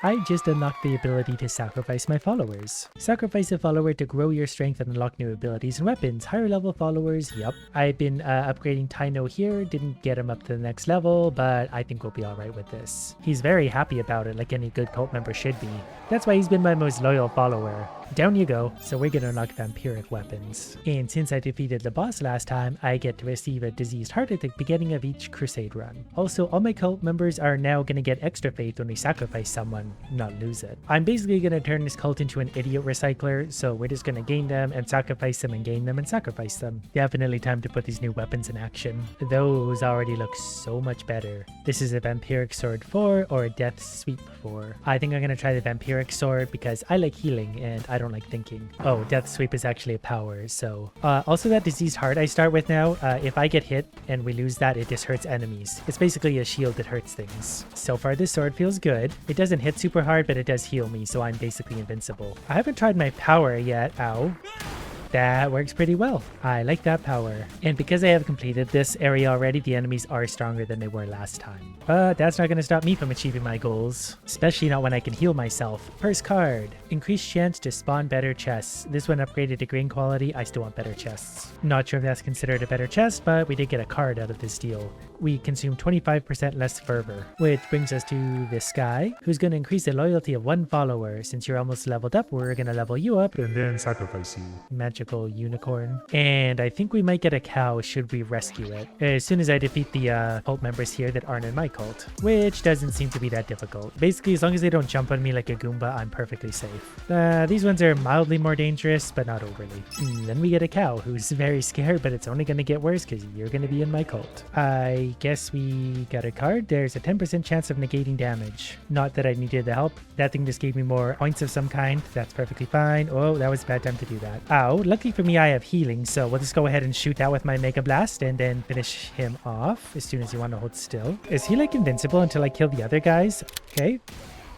I just unlocked the ability to sacrifice my followers. Sacrifice a follower to grow your strength and unlock new abilities and weapons. Higher level followers, yup. I've been upgrading Tyno here, didn't get him up to the next level, but I think we'll be alright with this. He's very happy about it, like any good cult member should be. That's why he's been my most loyal follower. Down you go. So we're gonna unlock vampiric weapons. And since I defeated the boss last time, I get to receive a diseased heart at the beginning of each crusade run. Also, all my cult members are now gonna get extra faith when we sacrifice someone, not lose it. I'm basically gonna turn this cult into an idiot recycler, so we're just gonna gain them and sacrifice them and gain them and sacrifice them. Definitely time to put these new weapons in action. Those already look so much better. This is a vampiric sword 4 or a death sweep 4. I think I'm gonna try the vampiric sword because I like healing and I don't like thinking. Oh, death sweep is actually a power, so. Also that diseased heart I start with now, if I get hit and we lose that, it just hurts enemies. It's basically a shield that hurts things. So far this sword feels good. It doesn't hit super hard, but it does heal me, so I'm basically invincible. I haven't tried my power yet. Ow. That works pretty well. I like that power. And because I have completed this area already, the enemies are stronger than they were last time. But that's not going to stop me from achieving my goals. Especially not when I can heal myself. First card. Increased chance to spawn better chests. This one upgraded to green quality. I still want better chests. Not sure if that's considered a better chest, but we did get a card out of this deal. We consume 25% less fervor. Which brings us to this guy, who's going to increase the loyalty of one follower. Since you're almost leveled up, we're going to level you up. And then sacrifice you. Magical unicorn. And I think we might get a cow should we rescue it. As soon as I defeat the cult members here that aren't in my cult. Which doesn't seem to be that difficult. Basically, as long as they don't jump on me like a Goomba, I'm perfectly safe. These ones are mildly more dangerous, but not overly. Then we get a cow who's very scared, but it's only going to get worse because you're going to be in my cult. I guess we got a card. There's a 10% chance of negating damage. Not that I needed the help. That thing just gave me more points of some kind. That's perfectly fine. Oh, that was a bad time to do that. Ow. Luckily for me, I have healing, so we'll just go ahead and shoot that with my Mega Blast and then finish him off as soon as you want to hold still. Is he like invincible until I kill the other guys? Okay.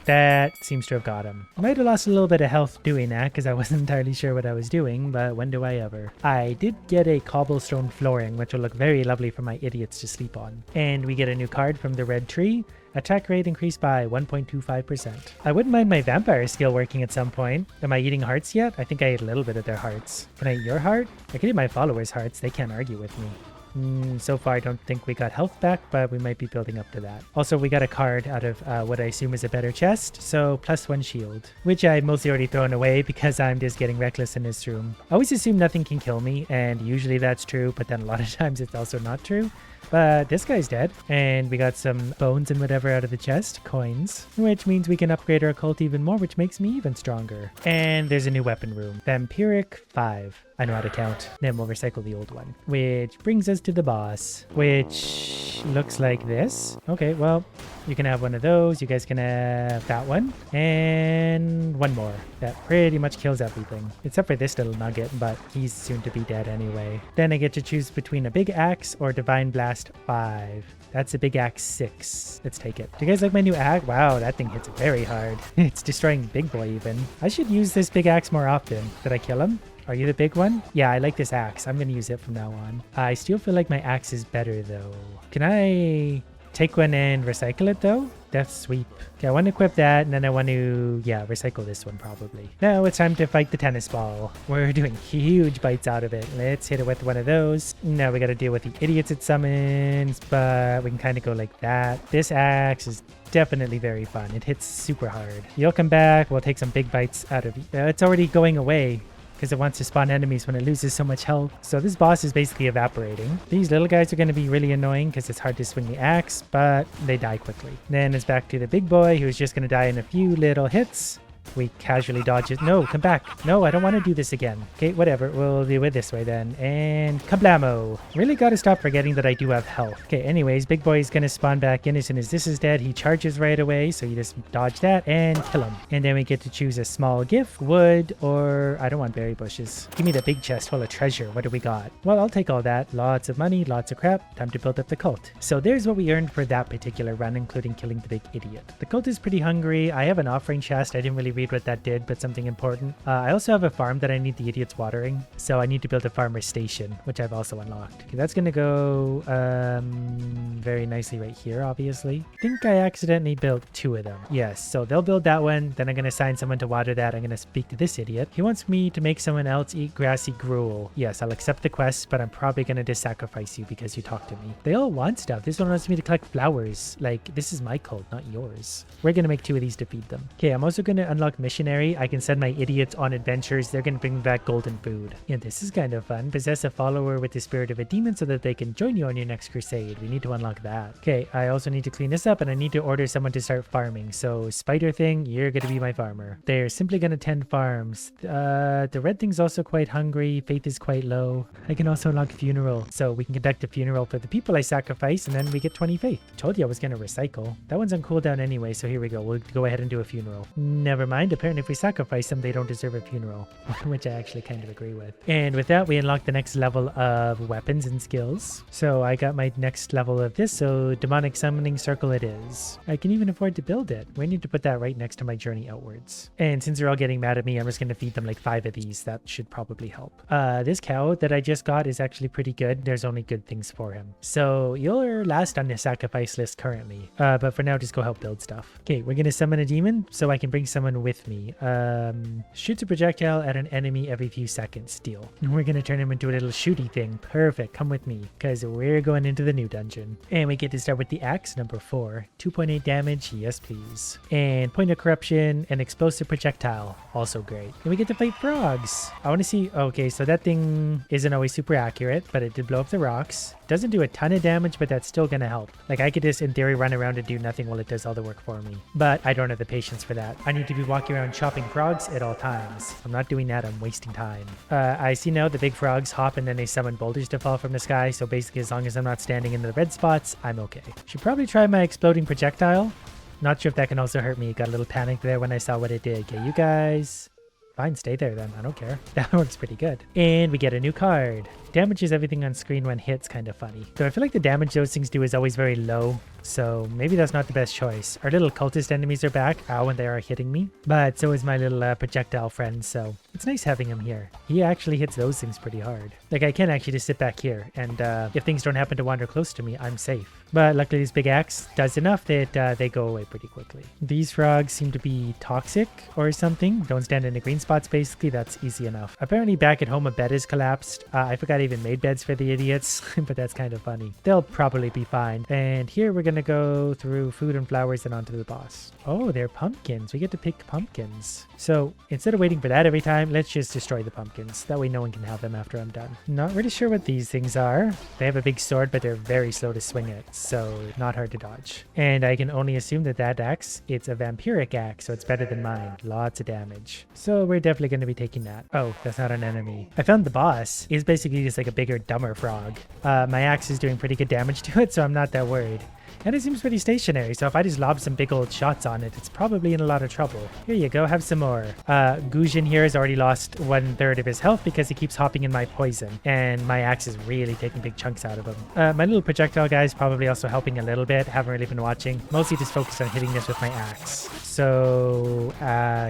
That seems to have got him. I might have lost a little bit of health doing that because I wasn't entirely sure what I was doing, but when do I ever? I did get a cobblestone flooring, which will look very lovely for my idiots to sleep on. And we get a new card from the red tree. Attack rate increased by 1.25%. I wouldn't mind my vampire skill working at some point. Am I eating hearts yet? I think I ate a little bit of their hearts. Can I eat your heart? I can eat my followers' hearts. They can't argue with me. So far, I don't think we got health back, but we might be building up to that. Also, we got a card out of what I assume is a better chest, so +1 shield, which I mostly already thrown away because I'm just getting reckless in this room. I always assume nothing can kill me, and usually that's true, but then a lot of times it's also not true. But this guy's dead, and we got some bones and whatever out of the chest, coins, which means we can upgrade our cult even more, which makes me even stronger. And there's a new weapon room, Vampiric 5. I know how to count. Then we'll recycle the old one, which brings us to the boss, which looks like this. Okay, well, you can have one of those. You guys can have that one and one more. That pretty much kills everything, except for this little nugget, but he's soon to be dead anyway. Then I get to choose between a big axe or Divine Blast 5. That's a big axe 6. Let's take it. Do you guys like my new axe? Wow, that thing hits very hard. It's destroying Big Boy even. I should use this big axe more often. Did I kill him? Are you the big one? Yeah, I like this axe. I'm going to use it from now on. I still feel like my axe is better though. Can I take one and recycle it though? Death sweep. Okay, I want to equip that and then I want to, recycle this one probably. Now it's time to fight the tennis ball. We're doing huge bites out of it. Let's hit it with one of those. Now we got to deal with the idiots it summons, but we can kind of go like that. This axe is definitely very fun. It hits super hard. You'll come back. We'll take some big bites out of it. It's already going away because it wants to spawn enemies when it loses so much health. So this boss is basically evaporating. These little guys are going to be really annoying because it's hard to swing the axe, but they die quickly. Then it's back to the big boy who's just going to die in a few little hits. We casually dodge it. No, come back. No, I don't want to do this again. Okay, whatever. We'll do it this way then. And kablamo. Really got to stop forgetting that I do have health. Okay, anyways, big boy is going to spawn back in as soon as this is dead. He charges right away, so you just dodge that and kill him. And then we get to choose a small gift, wood, or I don't want berry bushes. Give me the big chest full of treasure. What do we got? Well, I'll take all that. Lots of money, lots of crap. Time to build up the cult. So there's what we earned for that particular run, including killing the big idiot. The cult is pretty hungry. I have an offering chest. I didn't really read what that did, but something important. I also have a farm that I need the idiots watering, so I need to build a farmer station, which I've also unlocked. Okay, that's gonna go very nicely right here, obviously. I think I accidentally built 2 of them. Yes, so they'll build that one, then I'm gonna assign someone to water that. I'm gonna speak to this idiot. He wants me to make someone else eat grassy gruel. Yes, I'll accept the quest, but I'm probably gonna just sacrifice you because you talked to me. They all want stuff. This one wants me to collect flowers. Like, this is my cult, not yours. We're gonna make 2 of these to feed them. Okay, I'm also gonna unlock missionary. I can send my idiots on adventures. They're gonna bring me back golden food. Yeah, this is kind of fun. Possess a follower with the spirit of a demon so that they can join you on your next crusade. We need to unlock that. Okay, I also need to clean this up, and I need to order someone to start farming. So spider thing, you're gonna be my farmer. They're simply gonna tend farms. The red thing's also quite hungry. Faith is quite low. I can also unlock funeral, so we can conduct a funeral for the people I sacrifice, and then we get 20 faith. Told you I was gonna recycle. That one's on cooldown anyway, so here we go. We'll go ahead and do a funeral. Never mind. Apparently if we sacrifice them, they don't deserve a funeral, which I actually kind of agree with. And with that, we unlock the next level of weapons and skills. So I got my next level of this, so demonic summoning circle it is. I can even afford to build it. We need to put that right next to my journey outwards. And since they're all getting mad at me, I'm just going to feed them like 5 of these. That should probably help. This cow that I just got is actually pretty good. There's only good things for him. So you're last on the sacrifice list currently. But for now, just go help build stuff. Okay, we're going to summon a demon so I can bring someone with me. Shoots a projectile at an enemy every few seconds. Deal. We're going to turn him into a little shooty thing. Perfect. Come with me because we're going into the new dungeon. And we get to start with the axe, number 4. 2.8 damage. Yes, please. And point of corruption and explosive projectile. Also great. And we get to fight frogs. I want to see. Okay, so that thing isn't always super accurate, but it did blow up the rocks. Doesn't do a ton of damage, but that's still going to help. Like, I could just, in theory, run around and do nothing while it does all the work for me. But I don't have the patience for that. I need to be walking around chopping frogs at all times. I'm not doing that. I'm wasting time. I see now the big frogs hop and then they summon boulders to fall from the sky. So basically, as long as I'm not standing in the red spots, I'm okay. Should probably try my exploding projectile. Not sure if that can also hurt me. Got a little panic there when I saw what it did. Okay, you guys... Fine, stay there then. I don't care. That works pretty good. And we get a new card. Damages everything on screen when hits, kind of funny. So I feel like the damage those things do is always very low. So maybe that's not the best choice. Our little cultist enemies are back. Ow, and they are hitting me. But so is my little projectile friend. So it's nice having him here. He actually hits those things pretty hard. Like, I can actually just sit back here. And if things don't happen to wander close to me, I'm safe. But luckily this big axe does enough that they go away pretty quickly. These frogs seem to be toxic or something. Don't stand in the green spots, basically. That's easy enough. Apparently back at home a bed is collapsed. I forgot I even made beds for the idiots, but that's kind of funny. They'll probably be fine. And here we're gonna go through food and flowers and onto the boss. Oh, they're pumpkins. We get to pick pumpkins. So instead of waiting for that every time, let's just destroy the pumpkins. That way no one can have them after I'm done. Not really sure what these things are. They have a big sword, but they're very slow to swing it, so not hard to dodge. And I can only assume that that axe, it's a vampiric axe, so it's better than mine. Lots of damage. So we're definitely going to be taking that. Oh, that's not an enemy. I found the boss is basically just like a bigger, dumber frog. My axe is doing pretty good damage to it, so I'm not that worried. And it seems pretty stationary, so if I just lob some big old shots on it, it's probably in a lot of trouble. Here you go, have some more. Gujin here has already lost 1/3 of his health because he keeps hopping in my poison, and my axe is really taking big chunks out of him. My little projectile guy is probably also helping a little bit. Haven't really been watching. Mostly just focused on hitting this with my axe. So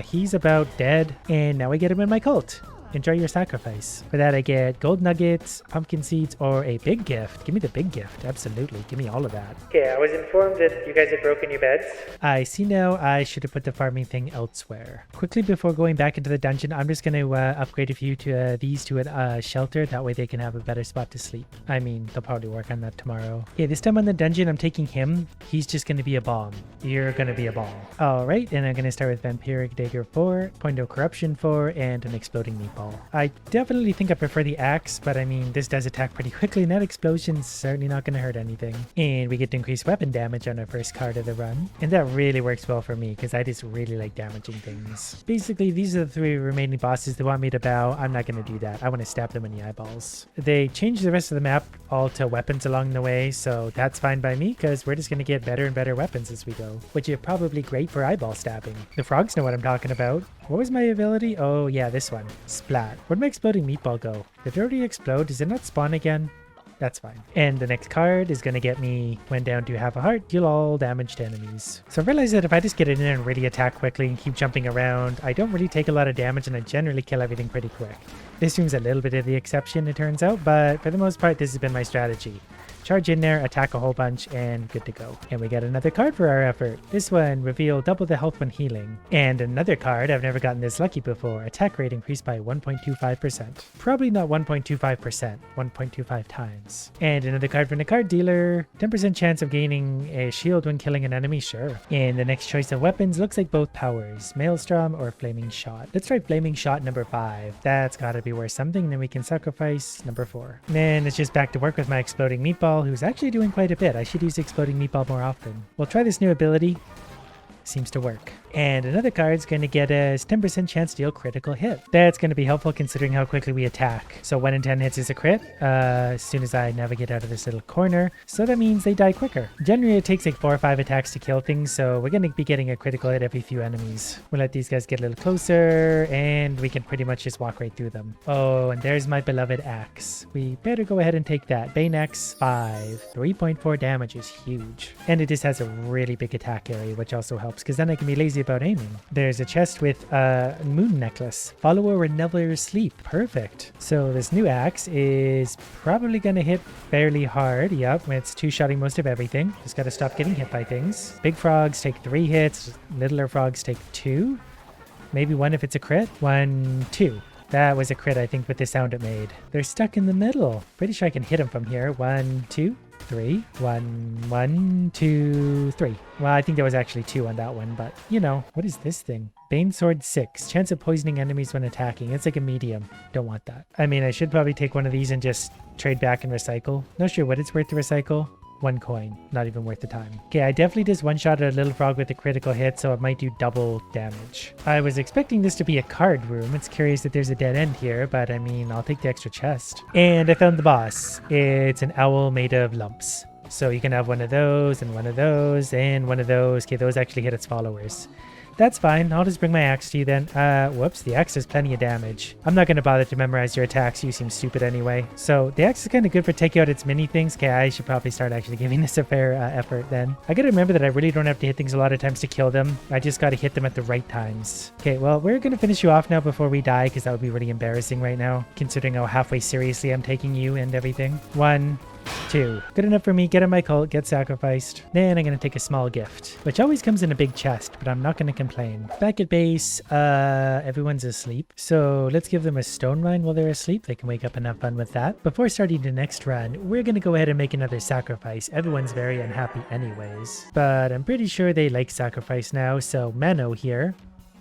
he's about dead, and now I get him in my cult. Enjoy your sacrifice. For that, I get gold nuggets, pumpkin seeds, or a big gift. Give me the big gift. Absolutely. Give me all of that. Okay, I was informed that you guys had broken your beds. I see now I should have put the farming thing elsewhere. Quickly before going back into the dungeon, I'm just going to upgrade a few to these to a shelter. That way they can have a better spot to sleep. I mean, they'll probably work on that tomorrow. Okay, this time on the dungeon, I'm taking him. He's just going to be a bomb. You're going to be a bomb. All right, and I'm going to start with Vampiric Dagger 4, Point of Corruption 4, and an Exploding Meatball. I definitely think I prefer the axe, but I mean, this does attack pretty quickly, and that explosion's certainly not going to hurt anything. And we get to increase weapon damage on our first card of the run. And that really works well for me, because I just really like damaging things. Basically, these are the 3 remaining bosses that want me to bow. I'm not going to do that. I want to stab them in the eyeballs. They changed the rest of the map all to weapons along the way, so that's fine by me, because we're just going to get better and better weapons as we go, which is probably great for eyeball stabbing. The frogs know what I'm talking about. What was my ability? Oh yeah, this one. Splat. Where'd my exploding meatball go? Did it already explode? Does it not spawn again? That's fine. And the next card is going to get me, when down to half a heart, deal all damage to enemies. So I realized that if I just get in there and really attack quickly and keep jumping around, I don't really take a lot of damage and I generally kill everything pretty quick. This room's a little bit of the exception, it turns out, but for the most part, this has been my strategy. Charge in there, attack a whole bunch, and good to go. And we got another card for our effort. This one, reveal double the health when healing. And another card, I've never gotten this lucky before. Attack rate increased by 1.25%. Probably not 1.25%, 1.25 times. And another card from the card dealer. 10% chance of gaining a shield when killing an enemy, sure. And the next choice of weapons looks like both powers, Maelstrom or Flaming Shot. Let's try Flaming Shot number 5. That's gotta be worth something, then we can sacrifice number 4. And then it's just back to work with my Exploding Meatball, who's actually doing quite a bit. I should use Exploding Meatball more often. We'll try this new ability. Seems to work. And another card's going to get us 10% chance to deal critical hit. That's going to be helpful considering how quickly we attack. So 1 in 10 hits is a crit as soon as I navigate out of this little corner. So that means they die quicker. Generally, it takes like 4 or 5 attacks to kill things, so we're going to be getting a critical hit every few enemies. We'll let these guys get a little closer, and we can pretty much just walk right through them. Oh, and there's my beloved axe. We better go ahead and take that. Bane Axe 5. 3.4 damage is huge. And it just has a really big attack area, which also helps, because then I can be lazy about aiming. There's a chest with a moon necklace. Follower will never sleep. Perfect. So this new axe is probably going to hit fairly hard. Yep, it's two-shotting most of everything. Just got to stop getting hit by things. Big frogs take 3 hits. Littler frogs take 2. Maybe 1 if it's a crit. 1, 2. That was a crit, I think, with the sound it made. They're stuck in the middle. Pretty sure I can hit them from here. 1, 2. 3. 1, 2, 3. Well, I think there was actually 2 on that one, but you know, what is this thing? Bane Sword 6. Chance of poisoning enemies when attacking. It's like a medium. Don't want that. I mean, I should probably take one of these and just trade back and recycle. Not sure what it's worth to recycle. 1 coin. Not even worth the time. Okay, I definitely just one-shotted a little frog with a critical hit, so it might do double damage. I was expecting this to be a card room. It's curious that there's a dead end here, but I mean, I'll take the extra chest. And I found the boss. It's an owl made of lumps. So you can have one of those, and one of those, and one of those. Okay, those actually hit its followers. That's fine. I'll just bring my axe to you then. Whoops, the axe does plenty of damage. I'm not going to bother to memorize your attacks. You seem stupid anyway. So the axe is kind of good for taking out its mini things. Okay, I should probably start actually giving this a fair effort then. I got to remember that I really don't have to hit things a lot of times to kill them. I just got to hit them at the right times. Okay, well, we're going to finish you off now before we die, because that would be really embarrassing right now, considering how halfway seriously I'm taking you and everything. 1, 2. Good enough for me. Get in my cult, get sacrificed. Then I'm going to take a small gift, which always comes in a big chest, but I'm not going to complain. Back at base, everyone's asleep. So let's give them a stone mine while they're asleep. They can wake up and have fun with that. Before starting the next run, we're going to go ahead and make another sacrifice. Everyone's very unhappy anyways, but I'm pretty sure they like sacrifice now. So Mano here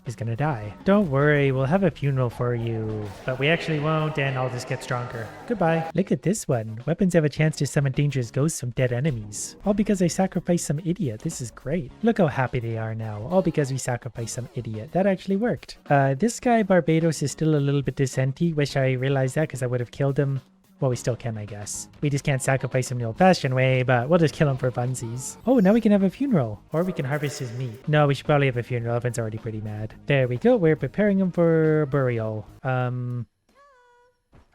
is gonna die. Don't worry, we'll have a funeral for you. But we actually won't, and I'll just get stronger. Goodbye. Look at this one. Weapons have a chance to summon dangerous ghosts from dead enemies. All because I sacrificed some idiot. This is great. Look how happy they are now. All because we sacrificed some idiot. That actually worked. This guy, Barbados, is still a little bit dissentient. Wish I realized that, because I would have killed him. Well, we still can, I guess. We just can't sacrifice him the old-fashioned way, but we'll just kill him for funsies. Oh, now we can have a funeral. Or we can harvest his meat. No, we should probably have a funeral. Evan's already pretty mad. There we go. We're preparing him for burial. I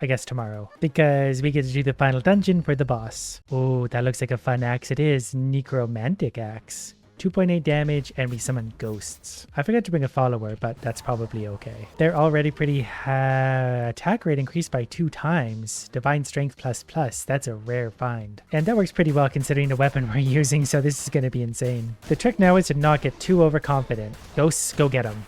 guess tomorrow. Because we get to do the final dungeon for the boss. Oh, that looks like a fun axe. It is. Necromantic axe. 2.8 damage, and we summon ghosts. I forgot to bring a follower, but that's probably okay. They're already pretty attack rate increased by 2 times. Divine Strength ++. That's a rare find. And that works pretty well considering the weapon we're using, so this is going to be insane. The trick now is to not get too overconfident. Ghosts, go get them.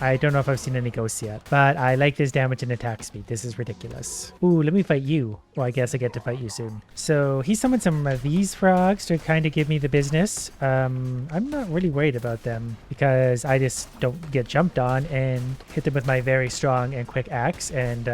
I don't know if I've seen any ghosts yet, but I like this damage and attack speed. This is ridiculous. Ooh, let me fight you. Well, I guess I get to fight you soon. So he summoned some of these frogs to kind of give me the business. I'm not really worried about them because I just don't get jumped on and hit them with my very strong and quick axe. And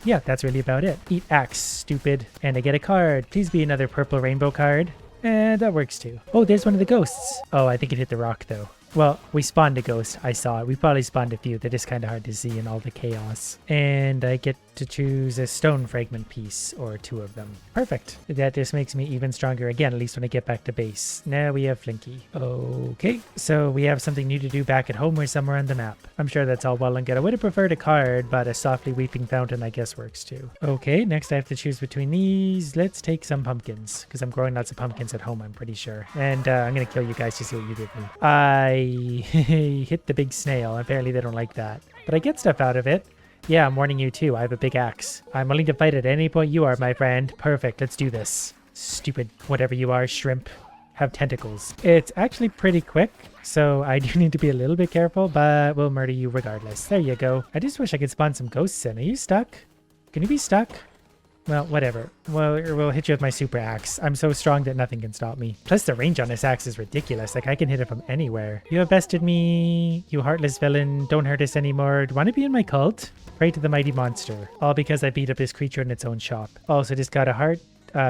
yeah, that's really about it. Eat axe, stupid. And I get a card. Please be another purple rainbow card. And that works too. Oh, there's one of the ghosts. Oh, I think it hit the rock though. Well, we spawned a ghost. I saw it. We probably spawned a few. They're just kind of hard to see in all the chaos. And I get to choose a stone fragment piece or 2 of them. Perfect. That just makes me even stronger again, at least when I get back to base. Now we have Flinky. Okay, so we have something new to do back at home or somewhere on the map. I'm sure that's all well and good. I would have preferred a card, but a softly weeping fountain I guess works too. Okay, next I have to choose between these. Let's take some pumpkins, because I'm growing lots of pumpkins at home, I'm pretty sure. And I'm going to kill you guys to see what you give me. I hit the big snail. Apparently they don't like that. But I get stuff out of it. Yeah, I'm warning you too. I have a big axe. I'm willing to fight at any point you are, my friend. Perfect. Let's do this. Stupid whatever you are, shrimp. Have tentacles. It's actually pretty quick, so I do need to be a little bit careful, but we'll murder you regardless. There you go. I just wish I could spawn some ghosts in. Are you stuck? Can you be stuck? Well, whatever. Well, we'll hit you with my super axe. I'm so strong that nothing can stop me. Plus, the range on this axe is ridiculous. Like, I can hit it from anywhere. You have bested me. You heartless villain. Don't hurt us anymore. Do you want to be in my cult? Pray to the mighty monster. All because I beat up this creature in its own shop. Also, just got a heart.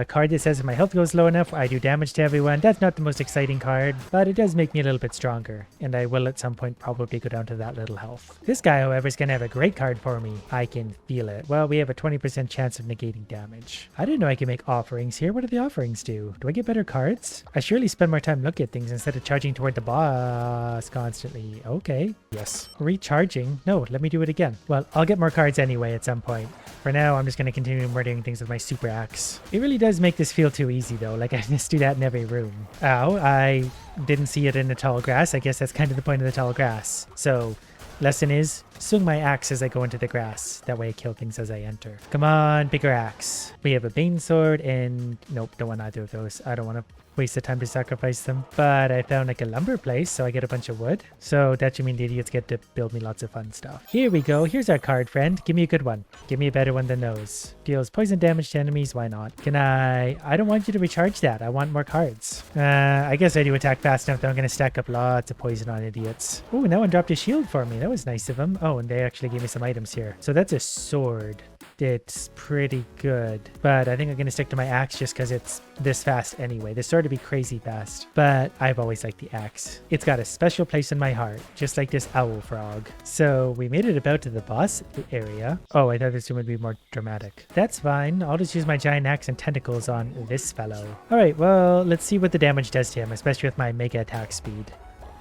Card that says if my health goes low enough, I do damage to everyone. That's not the most exciting card, but it does make me a little bit stronger, and I will at some point probably go down to that little health. This guy, however, is going to have a great card for me. I can feel it. Well, we have a 20% chance of negating damage. I didn't know I could make offerings here. What do the offerings do? Do I get better cards? I surely spend more time looking at things instead of charging toward the boss constantly. Okay. Yes. Recharging? No, let me do it again. Well, I'll get more cards anyway at some point. For now, I'm just going to continue murdering things with my super axe. It really does make this feel too easy though. Like I just do that in every room. Ow, I didn't see it in the tall grass. I guess that's kind of the point of the tall grass. So lesson is swing my axe as I go into the grass. That way I kill things as I enter. Come on, bigger axe. We have a bane sword and nope, don't want either of those. I don't want to waste the time to sacrifice them. But I found like a lumber place, so I get a bunch of wood. So that should mean the idiots get to build me lots of fun stuff. Here we go. Here's our card, friend. Give me a good one. Give me a better one than those. Deals poison damage to enemies. Why not? Can I don't want you to recharge that. I want more cards. I guess I do attack fast enough that I'm going to stack up lots of poison on idiots. Oh, no one dropped a shield for me. That was nice of them. Oh, and they actually gave me some items here. So that's a sword. It's pretty good, but I think I'm going to stick to my axe just because it's this fast anyway. The sword to be crazy fast, but I've always liked the axe. It's got a special place in my heart, just like this owl frog. So we made it about to the boss area. Oh, I thought this one would be more dramatic. That's fine. I'll just use my giant axe and tentacles on this fellow. All right, well, let's see what the damage does to him, especially with my mega attack speed.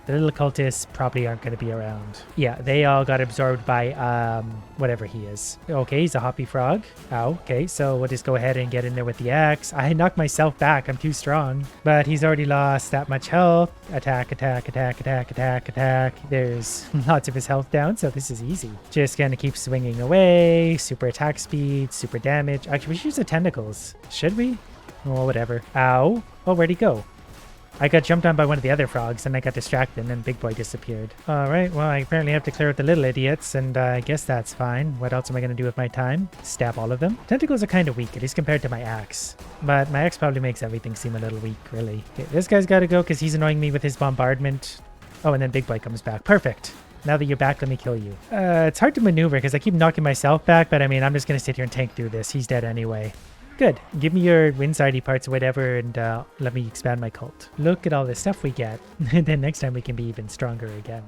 The little cultists probably aren't going to be around. Yeah, they all got absorbed by whatever he is. Okay, he's a hoppy frog. Oh, okay, so we'll just go ahead and get in there with the axe. I knocked myself back. I'm too strong. But he's already lost that much health. Attack, attack, attack, attack, attack, attack. There's lots of his health down, so this is easy. Just going to keep swinging away. Super attack speed, super damage. Actually, we should use the tentacles. Should we? Oh, whatever. Ow. Oh, where'd he go? I got jumped on by one of the other frogs and I got distracted and then Big Boy disappeared. Alright, well I apparently have to clear out the little idiots and I guess that's fine. What else am I going to do with my time? Stab all of them? Tentacles are kind of weak, at least compared to my axe. But my axe probably makes everything seem a little weak, really. Okay, this guy's got to go because he's annoying me with his bombardment. Oh, and then Big Boy comes back. Perfect. Now that you're back, let me kill you. It's hard to maneuver because I keep knocking myself back, but I mean, I'm just going to sit here and tank through this. He's dead anyway. Good. Give me your Windsardy parts or whatever and let me expand my cult. Look at all the stuff we get. And then next time we can be even stronger again.